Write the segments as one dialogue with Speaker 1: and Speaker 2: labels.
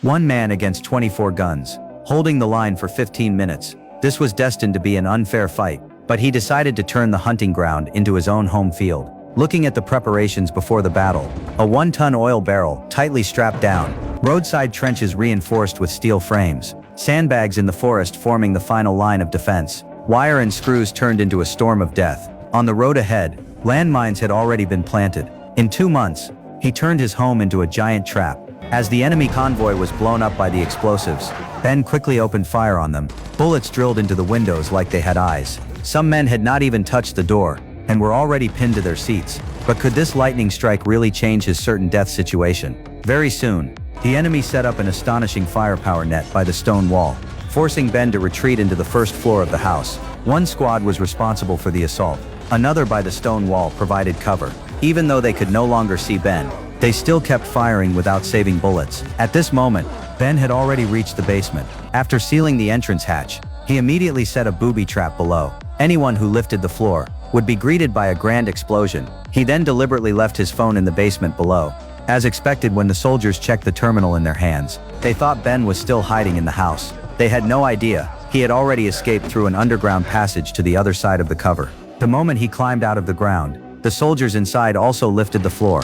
Speaker 1: One man against 24 guns, holding the line for 15 minutes. This was destined to be an unfair fight, but he decided to turn the hunting ground into his own home field. Looking at the preparations before the battle, a 1-ton oil barrel tightly strapped down, roadside trenches reinforced with steel frames, sandbags in the forest forming the final line of defense, wire and screws turned into a storm of death. On the road ahead, landmines had already been planted. In 2 months, he turned his home into a giant trap. As the enemy convoy was blown up by the explosives, Ben quickly opened fire on them. Bullets drilled into the windows like they had eyes. Some men had not even touched the door, and were already pinned to their seats. But could this lightning strike really change his certain death situation? Very soon, the enemy set up an astonishing firepower net by the stone wall, forcing Ben to retreat into the first floor of the house. One squad was responsible for the assault. Another by the stone wall provided cover. Even though they could no longer see Ben, they still kept firing without saving bullets. At this moment, Ben had already reached the basement. After sealing the entrance hatch, he immediately set a booby trap below. Anyone who lifted the floor would be greeted by a grand explosion. He then deliberately left his phone in the basement below. As expected, when the soldiers checked the terminal in their hands, they thought Ben was still hiding in the house. They had no idea he had already escaped through an underground passage to the other side of the cover. The moment he climbed out of the ground, the soldiers inside also lifted the floor.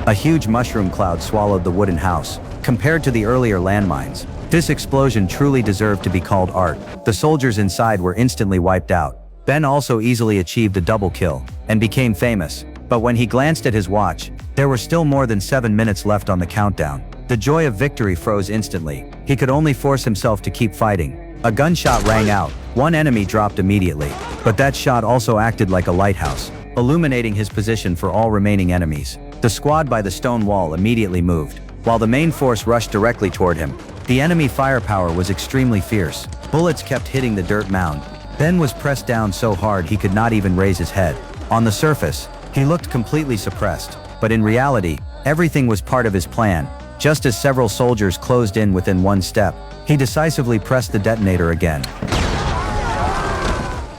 Speaker 1: A huge mushroom cloud swallowed the wooden house. Compared to the earlier landmines, this explosion truly deserved to be called art. The soldiers inside were instantly wiped out. Ben also easily achieved a double kill and became famous. But when he glanced at his watch, there were still more than 7 minutes left on the countdown. The joy of victory froze instantly. He could only force himself to keep fighting. A gunshot rang out. One enemy dropped immediately, but that shot also acted like a lighthouse, illuminating his position for all remaining enemies. The squad by the stone wall immediately moved, while the main force rushed directly toward him. The enemy firepower was extremely fierce. Bullets kept hitting the dirt mound. Ben was pressed down so hard he could not even raise his head. On the surface, he looked completely suppressed, but in reality, everything was part of his plan. Just as several soldiers closed in within 1 step, he decisively pressed the detonator again.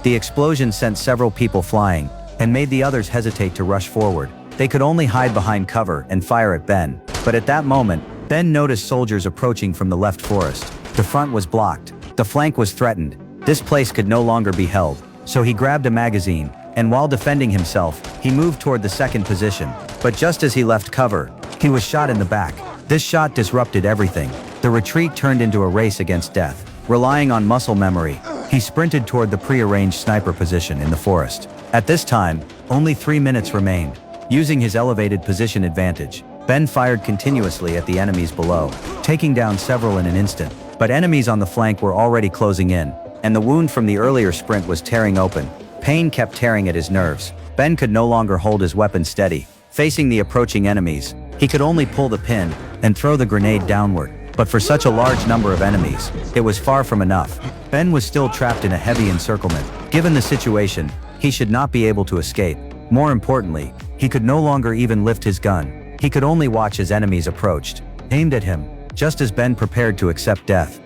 Speaker 1: The explosion sent several people flying, and made the others hesitate to rush forward. They could only hide behind cover and fire at Ben. But at that moment, Ben noticed soldiers approaching from the left forest. The front was blocked. The flank was threatened. This place could no longer be held. So he grabbed a magazine, and while defending himself, he moved toward the second position. But just as he left cover, he was shot in the back. This shot disrupted everything. The retreat turned into a race against death. Relying on muscle memory, he sprinted toward the prearranged sniper position in the forest. At this time, only 3 minutes remained. Using his elevated position advantage, Ben fired continuously at the enemies below, taking down several in an instant. But enemies on the flank were already closing in, and the wound from the earlier sprint was tearing open. Pain kept tearing at his nerves. Ben could no longer hold his weapon steady. Facing the approaching enemies, he could only pull the pin and throw the grenade downward. But for such a large number of enemies, it was far from enough. Ben was still trapped in a heavy encirclement. Given the situation, he should not be able to escape. More importantly, he could no longer even lift his gun. He could only watch as enemies approached, aimed at him, just as Ben prepared to accept death.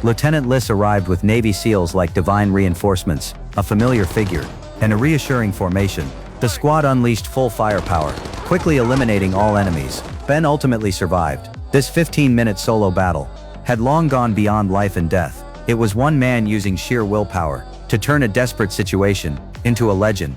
Speaker 1: Lieutenant Liss arrived with Navy SEALs like divine reinforcements, a familiar figure, and a reassuring formation. The squad unleashed full firepower, quickly eliminating all enemies. Ben ultimately survived. This 15-minute solo battle had long gone beyond life and death. It was one man using sheer willpower to turn a desperate situation into a legend.